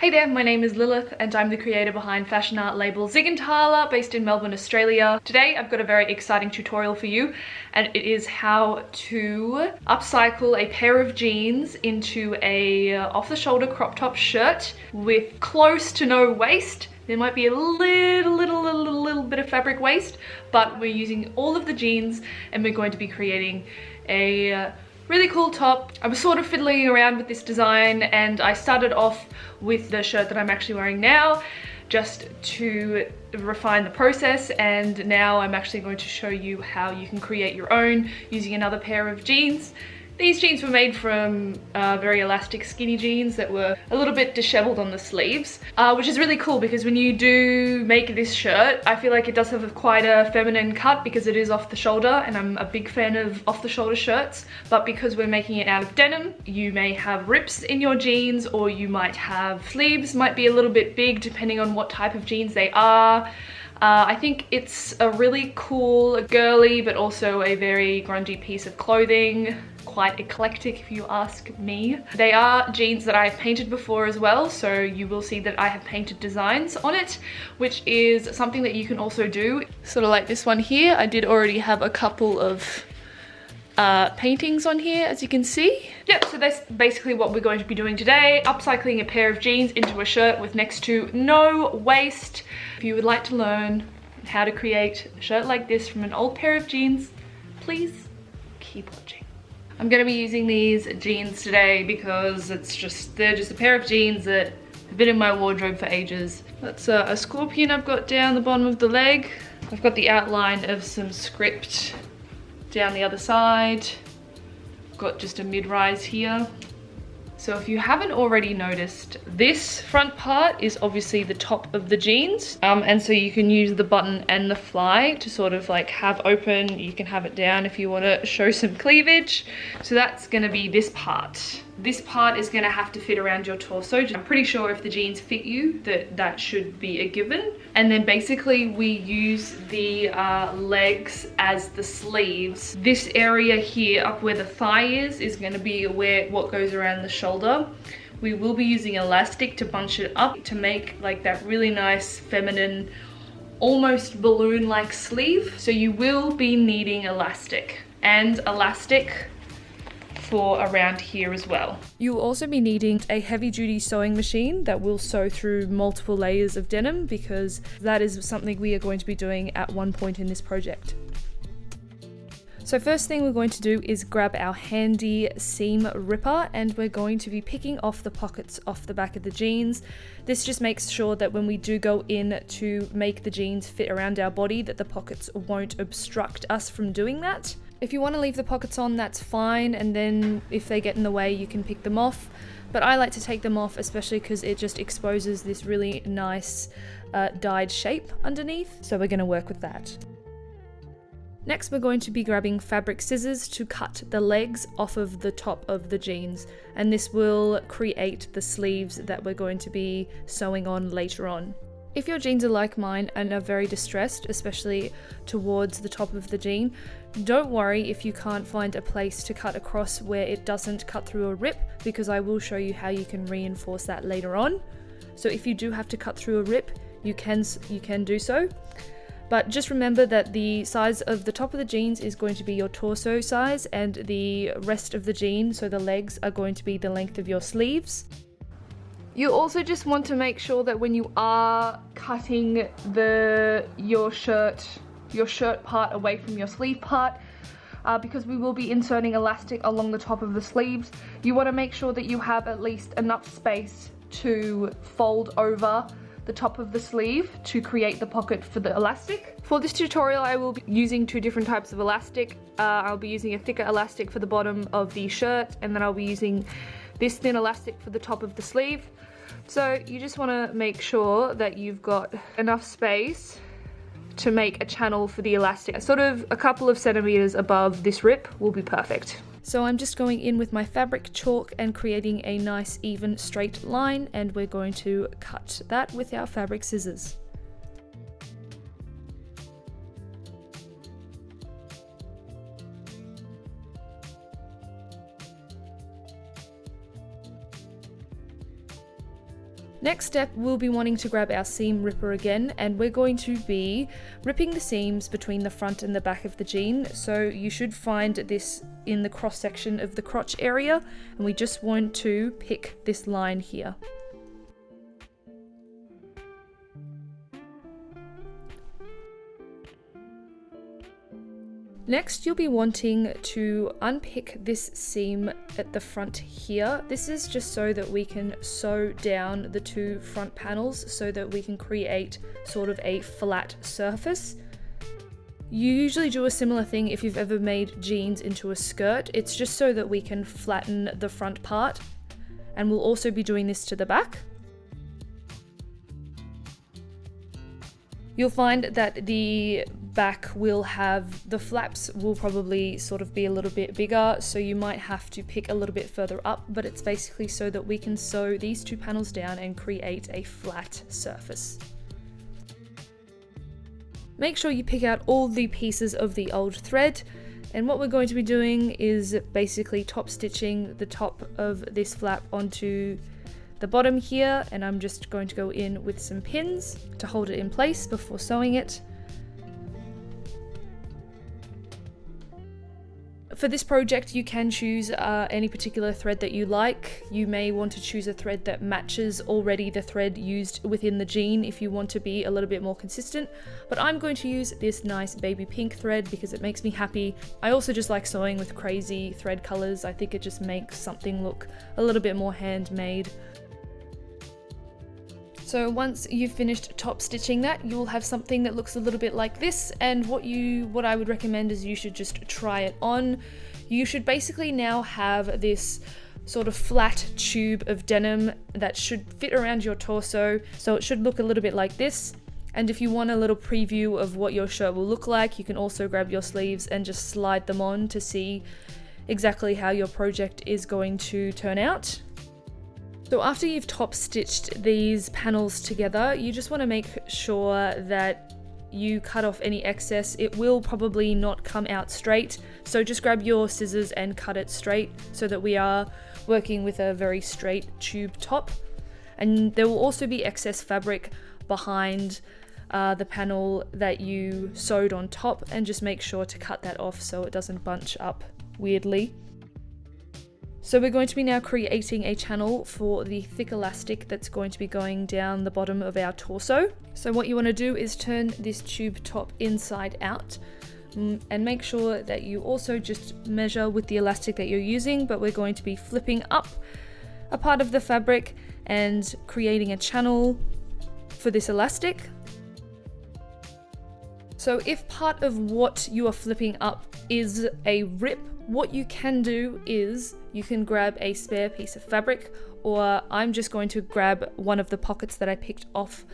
Hey there, my name is Lilith and I'm the creator behind fashion art label Zig & Tala based in Melbourne, Australia. Today I've got a very exciting tutorial for you, and it is how to upcycle a pair of jeans into a off-the-shoulder crop top shirt with close to no waist. There might be a little bit of fabric waste, but we're using all of the jeans and we're going to be creating a really cool top. I was sort of fiddling around with this design and I started off with the shirt that I'm actually wearing now just to refine the process, and now I'm actually going to show you how you can create your own using another pair of jeans. These jeans were made from very elastic skinny jeans that were a little bit disheveled on the sleeves, which is really cool because when you do make this shirt, I feel like it does have quite a feminine cut because it is off the shoulder, and I'm a big fan of off the shoulder shirts. But because we're making it out of denim, you may have rips in your jeans, or you might have sleeves might be a little bit big depending on what type of jeans they are. I think it's a really cool, girly, but also a very grungy piece of clothing. Quite eclectic if you ask me. They are jeans that I've painted before as well, so you will see that I have painted designs on it, which is something that you can also do. Sort of like this one here, I did already have a couple of paintings on here, as you can see. Yep, so that's basically what we're going to be doing today, upcycling a pair of jeans into a shirt with next to no waist. If you would like to learn how to create a shirt like this from an old pair of jeans, please keep watching. I'm going to be using these jeans today because they're just a pair of jeans that have been in my wardrobe for ages. That's a scorpion I've got down the bottom of the leg. I've got the outline of some script down the other side. I've got just a mid-rise here. So if you haven't already noticed, this front part is obviously the top of the jeans. And so you can use the button and the fly to sort of like have open. You can have it down if you want to show some cleavage. So that's going to be this part. This part is going to have to fit around your torso. I'm pretty sure if the jeans fit you, that should be a given. And then basically we use the legs as the sleeves. This area here up where the thigh is going to be what goes around the shoulder. We will be using elastic to bunch it up to make like that really nice feminine, almost balloon-like sleeve. So you will be needing elastic for around here as well. You'll also be needing a heavy-duty sewing machine that will sew through multiple layers of denim, because that is something we are going to be doing at one point in this project. So first thing we're going to do is grab our handy seam ripper, and we're going to be picking off the pockets off the back of the jeans. This just makes sure that when we do go in to make the jeans fit around our body, that the pockets won't obstruct us from doing that. If you want to leave the pockets on, that's fine, and then if they get in the way, you can pick them off. But I like to take them off, especially because it just exposes this really nice dyed shape underneath. So we're going to work with that. Next, we're going to be grabbing fabric scissors to cut the legs off of the top of the jeans, and this will create the sleeves that we're going to be sewing on later on. If your jeans are like mine and are very distressed, especially towards the top of the jean, don't worry if you can't find a place to cut across where it doesn't cut through a rip, because I will show you how you can reinforce that later on. So if you do have to cut through a rip, you can do so. But just remember that the size of the top of the jeans is going to be your torso size, and the rest of the jean, so the legs, are going to be the length of your sleeves. You also just want to make sure that when you are cutting your shirt part away from your sleeve part, because we will be inserting elastic along the top of the sleeves, you want to make sure that you have at least enough space to fold over the top of the sleeve to create the pocket for the elastic. For this tutorial, I will be using two different types of elastic. I'll be using a thicker elastic for the bottom of the shirt, and then I'll be using this thin elastic for the top of the sleeve. So you just want to make sure that you've got enough space to make a channel for the elastic. Sort of a couple of centimeters above this rip will be perfect. So I'm just going in with my fabric chalk and creating a nice even straight line, and we're going to cut that with our fabric scissors. Next step, we'll be wanting to grab our seam ripper again, and we're going to be ripping the seams between the front and the back of the jean. So you should find this in the cross section of the crotch area, and we just want to pick this line here. Next, you'll be wanting to unpick this seam at the front here. This is just so that we can sew down the two front panels so that we can create sort of a flat surface. You usually do a similar thing if you've ever made jeans into a skirt. It's just so that we can flatten the front part, and we'll also be doing this to the back. You'll find that the back will have, the flaps will probably sort of be a little bit bigger, so you might have to pick a little bit further up, but it's basically so that we can sew these two panels down and create a flat surface. Make sure you pick out all the pieces of the old thread, and what we're going to be doing is basically top stitching the top of this flap onto the bottom here, and I'm just going to go in with some pins to hold it in place before sewing it. For this project, you can choose any particular thread that you like. You may want to choose a thread that matches already the thread used within the jean if you want to be a little bit more consistent, but I'm going to use this nice baby pink thread because it makes me happy. I also just like sewing with crazy thread colors. I think it just makes something look a little bit more handmade. So once you've finished top stitching that, you will have something that looks a little bit like this, and what I would recommend is you should just try it on. You should basically now have this sort of flat tube of denim that should fit around your torso, so it should look a little bit like this. And if you want a little preview of what your shirt will look like, you can also grab your sleeves and just slide them on to see exactly how your project is going to turn out. So after you've top stitched these panels together, you just want to make sure that you cut off any excess. It will probably not come out straight, so just grab your scissors and cut it straight so that we are working with a very straight tube top. And there will also be excess fabric behind the panel that you sewed on top, and just make sure to cut that off so it doesn't bunch up weirdly. So we're going to be now creating a channel for the thick elastic that's going to be going down the bottom of our torso. So what you want to do is turn this tube top inside out, and make sure that you also just measure with the elastic that you're using, but we're going to be flipping up a part of the fabric and creating a channel for this elastic. So if part of what you are flipping up is a rip, what you can do is you can grab a spare piece of fabric, or I'm just going to grab one of the pockets that I picked off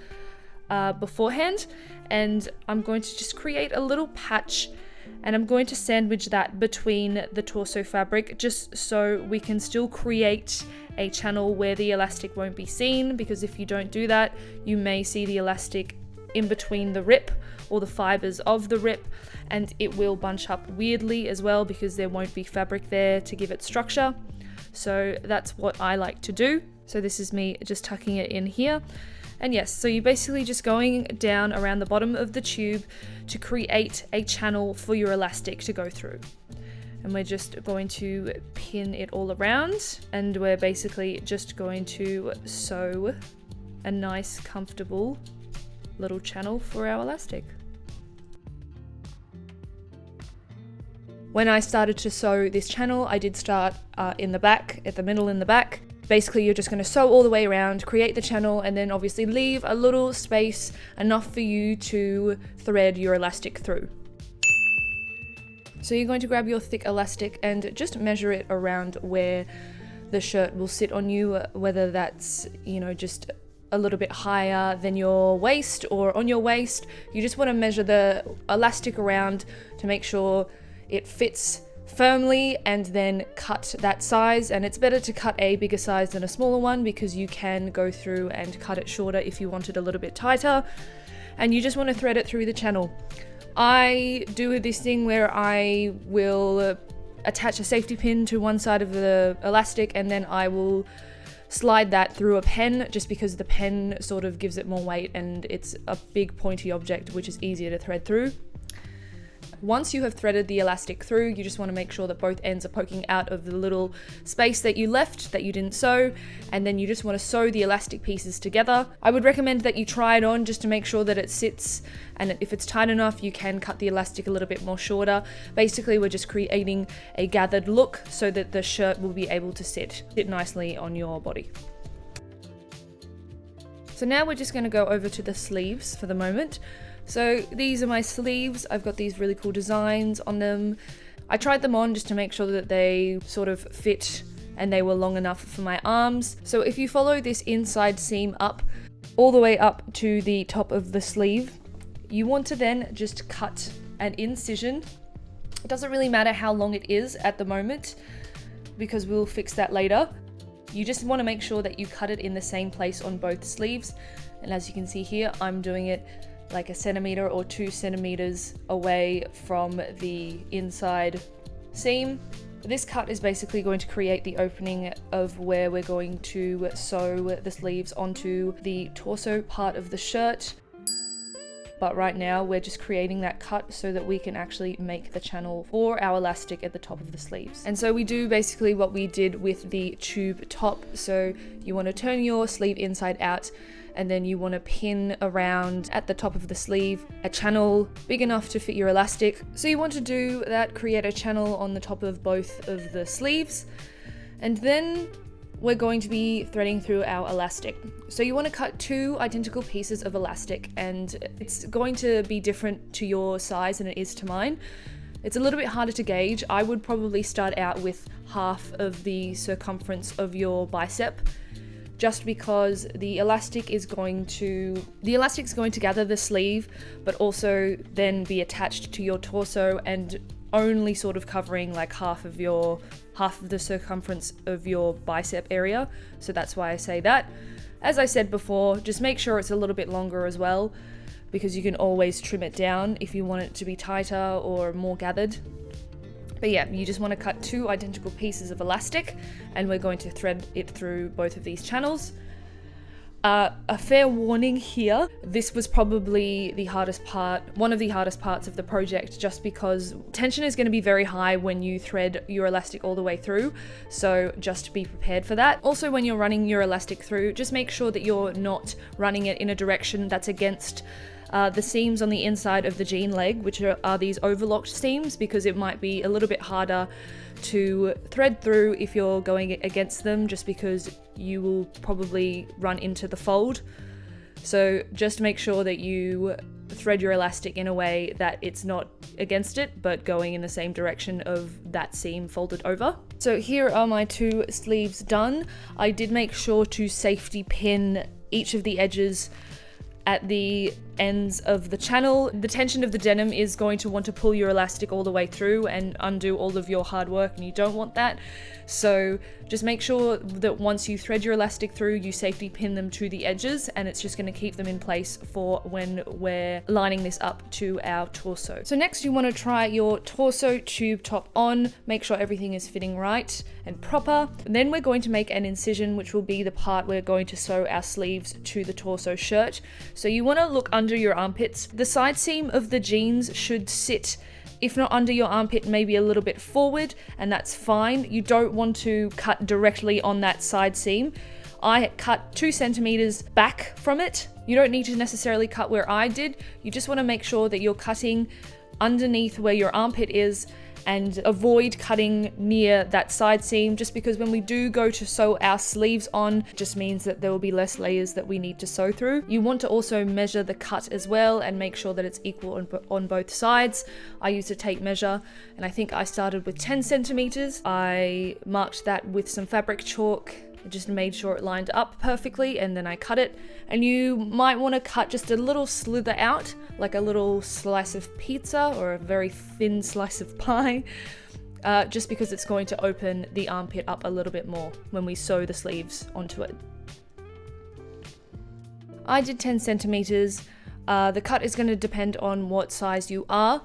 beforehand, and I'm going to just create a little patch, and I'm going to sandwich that between the torso fabric just so we can still create a channel where the elastic won't be seen, because if you don't do that, you may see the elastic in between the rip or the fibers of the rip, and it will bunch up weirdly as well because there won't be fabric there to give it structure. So that's what I like to do. So this is me just tucking it in here. And yes, so you're basically just going down around the bottom of the tube to create a channel for your elastic to go through. And we're just going to pin it all around, and we're basically just going to sew a nice, comfortable little channel for our elastic. When I started to sew this channel, I did start in the back, at the middle in the back. Basically, you're just going to sew all the way around, create the channel, and then obviously leave a little space, enough for you to thread your elastic through. So you're going to grab your thick elastic and just measure it around where the shirt will sit on you, whether that's, just a little bit higher than your waist or on your waist. You just want to measure the elastic around to make sure it fits firmly, and then cut that size. And it's better to cut a bigger size than a smaller one because you can go through and cut it shorter if you want it a little bit tighter, and you just want to thread it through the channel. I do this thing where I will attach a safety pin to one side of the elastic, and then I will slide that through a pen, just because the pen sort of gives it more weight and it's a big pointy object which is easier to thread through. Once you have threaded the elastic through, you just want to make sure that both ends are poking out of the little space that you left that you didn't sew, and then you just want to sew the elastic pieces together. I would recommend that you try it on just to make sure that it sits, and if it's tight enough you can cut the elastic a little bit more shorter. Basically we're just creating a gathered look so that the shirt will be able to sit nicely on your body. So now we're just going to go over to the sleeves for the moment. So these are my sleeves. I've got these really cool designs on them. I tried them on just to make sure that they sort of fit and they were long enough for my arms. So if you follow this inside seam up, all the way up to the top of the sleeve, you want to then just cut an incision. It doesn't really matter how long it is at the moment, because we'll fix that later. You just want to make sure that you cut it in the same place on both sleeves. And as you can see here, I'm doing it like 1 centimeter or 2 centimeters away from the inside seam. This cut is basically going to create the opening of where we're going to sew the sleeves onto the torso part of the shirt. But right now we're just creating that cut so that we can actually make the channel for our elastic at the top of the sleeves. And so we do basically what we did with the tube top. So you want to turn your sleeve inside out, and then you want to pin around at the top of the sleeve a channel big enough to fit your elastic. So you want to do that, create a channel on the top of both of the sleeves, and then we're going to be threading through our elastic. So you want to cut 2 identical pieces of elastic, and it's going to be different to your size than it is to mine. It's a little bit harder to gauge. I would probably start out with half of the circumference of your bicep, just because the elastic's going to gather the sleeve, but also then be attached to your torso and only sort of covering like half of the circumference of your bicep area. So that's why I say that. As I said before, just make sure it's a little bit longer as well, because you can always trim it down if you want it to be tighter or more gathered. But yeah, you just want to cut 2 identical pieces of elastic, and we're going to thread it through both of these channels. A fair warning here, this was probably the hardest part, one of the hardest parts of the project, just because tension is going to be very high when you thread your elastic all the way through, so just be prepared for that. Also, when you're running your elastic through, just make sure that you're not running it in a direction that's against the seams on the inside of the jean leg, which are these overlocked seams, because it might be a little bit harder to thread through if you're going against them, just because you will probably run into the fold. So just make sure that you thread your elastic in a way that it's not against it, but going in the same direction of that seam folded over. So here are my 2 sleeves done. I did make sure to safety pin each of the edges at the ends of the channel. The tension of the denim is going to want to pull your elastic all the way through and undo all of your hard work, and you don't want that. So just make sure that once you thread your elastic through, you safety pin them to the edges, and it's just going to keep them in place for when we're lining this up to our torso. So next you want to try your torso tube top on, make sure everything is fitting right and proper. And then we're going to make an incision, which will be the part we're going to sew our sleeves to the torso shirt. So you want to look under your armpits. The side seam of the jeans should sit, if not under your armpit, maybe a little bit forward, and that's fine. You don't want to cut directly on that side seam. I cut 2 centimeters back from it. You don't need to necessarily cut where I did. You just want to make sure that you're cutting underneath where your armpit is, and avoid cutting near that side seam, just because when we do go to sew our sleeves on, it just means that there will be less layers that we need to sew through. You want to also measure the cut as well and make sure that it's equal on both sides. I used a tape measure, and I think I started with 10 centimeters. I marked that with some fabric chalk. I just made sure it lined up perfectly, and then I cut it. And you might want to cut just a little slither out, like a little slice of pizza or a very thin slice of pie, just because it's going to open the armpit up a little bit more when we sew the sleeves onto it. I did 10 centimeters. The cut is going to depend on what size you are,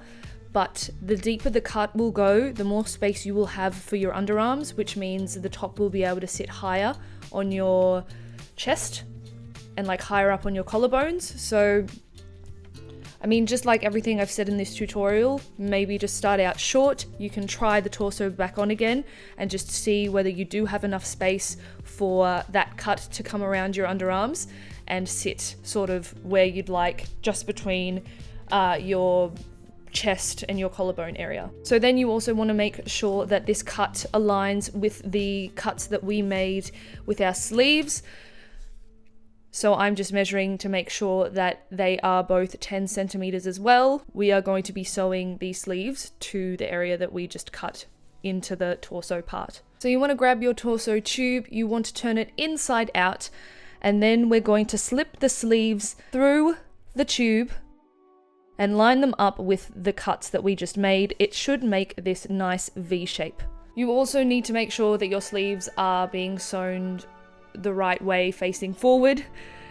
but the deeper the cut will go, the more space you will have for your underarms, which means the top will be able to sit higher on your chest and like higher up on your collarbones. So I mean, just like everything I've said in this tutorial, maybe just start out short. You can try the torso back on again and just see whether you do have enough space for that cut to come around your underarms and sit sort of where you'd like, just between your chest and your collarbone area. So then you also want to make sure that this cut aligns with the cuts that we made with our sleeves. So I'm just measuring to make sure that they are both 10 centimeters as well. We are going to be sewing these sleeves to the area that we just cut into the torso part. So you want to grab your torso tube, you want to turn it inside out, and then we're going to slip the sleeves through the tube and line them up with the cuts that we just made. It should make this nice V shape. You also need to make sure that your sleeves are being sewn the right way, facing forward.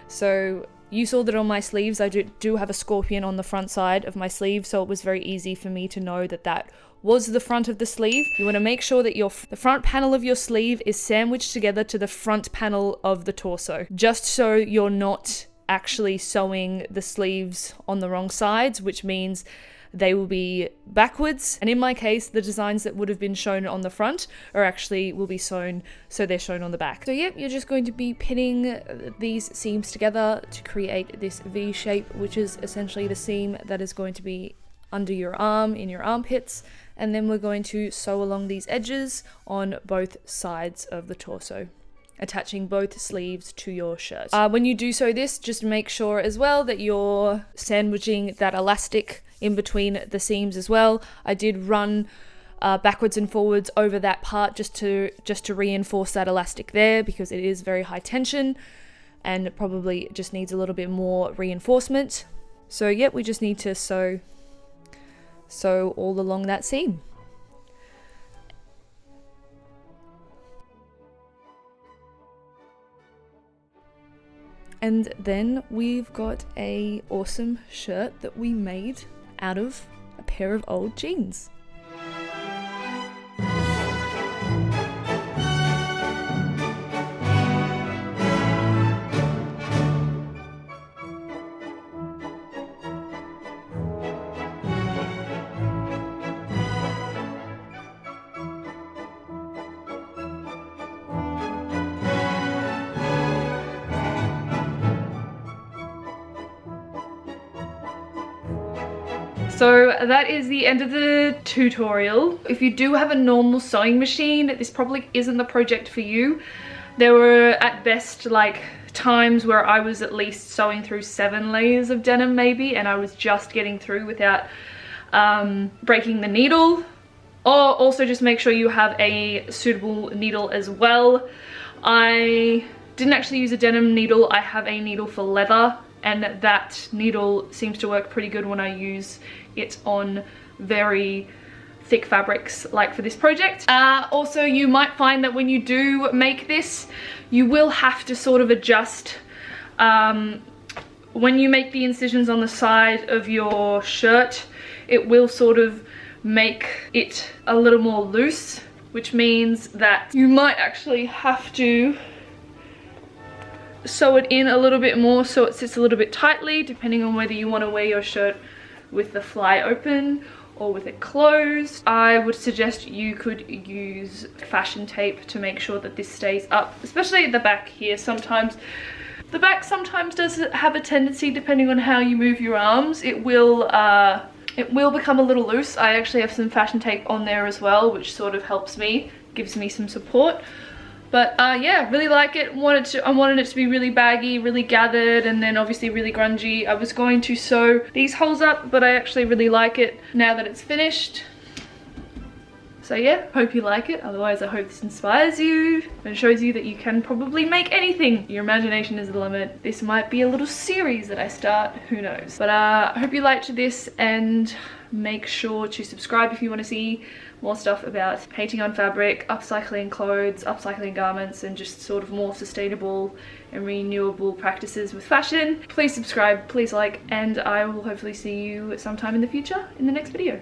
So you saw that on my sleeves, I do have a scorpion on the front side of my sleeve, so it was very easy for me to know that that was the front of the sleeve. You want to make sure that the front panel of your sleeve is sandwiched together to the front panel of the torso, just so you're not actually sewing the sleeves on the wrong sides, which means they will be backwards. And in my case, the designs that would have been shown on the front will be sewn so they're shown on the back. So yep, you're just going to be pinning these seams together to create this V shape, which is essentially the seam that is going to be under your arm, in your armpits. And then we're going to sew along these edges on both sides of the torso, attaching both sleeves to your shirt. When you do sew this, just make sure as well that you're sandwiching that elastic in between the seams as well. I did run backwards and forwards over that part just to reinforce that elastic there, because it is very high tension and it probably just needs a little bit more reinforcement. So yep, we just need to sew all along that seam. And then we've got a awesome shirt that we made out of a pair of old jeans. So that is the end of the tutorial. If you do have a normal sewing machine, this probably isn't the project for you. There were at best like times where I was at least sewing through 7 layers of denim maybe, and I was just getting through without breaking the needle. Or also just make sure you have a suitable needle as well. I didn't actually use a denim needle. I have a needle for leather, and that needle seems to work pretty good when I use it on very thick fabrics like for this project. Also, you might find that when you do make this, you will have to sort of adjust when you make the incisions on the side of your shirt. It will sort of make it a little more loose, which means that you might actually have to sew it in a little bit more so it sits a little bit tightly, depending on whether you want to wear your shirt with the fly open or with it closed. I would suggest you could use fashion tape to make sure that this stays up, especially at the back here. Sometimes the back does have a tendency, depending on how you move your arms, it will become a little loose. I actually have some fashion tape on there as well, which sort of helps me, gives me some support. But yeah, really like it. I wanted it to be really baggy, really gathered, and then obviously really grungy. I was going to sew these holes up, but I actually really like it now that it's finished. So yeah, hope you like it. Otherwise, I hope this inspires you and shows you that you can probably make anything. Your imagination is the limit. This might be a little series that I start, who knows. But I hope you liked this, and make sure to subscribe if you want to see more stuff about painting on fabric, upcycling clothes, upcycling garments, and just sort of more sustainable and renewable practices with fashion. Please subscribe, please like, and I will hopefully see you sometime in the future in the next video.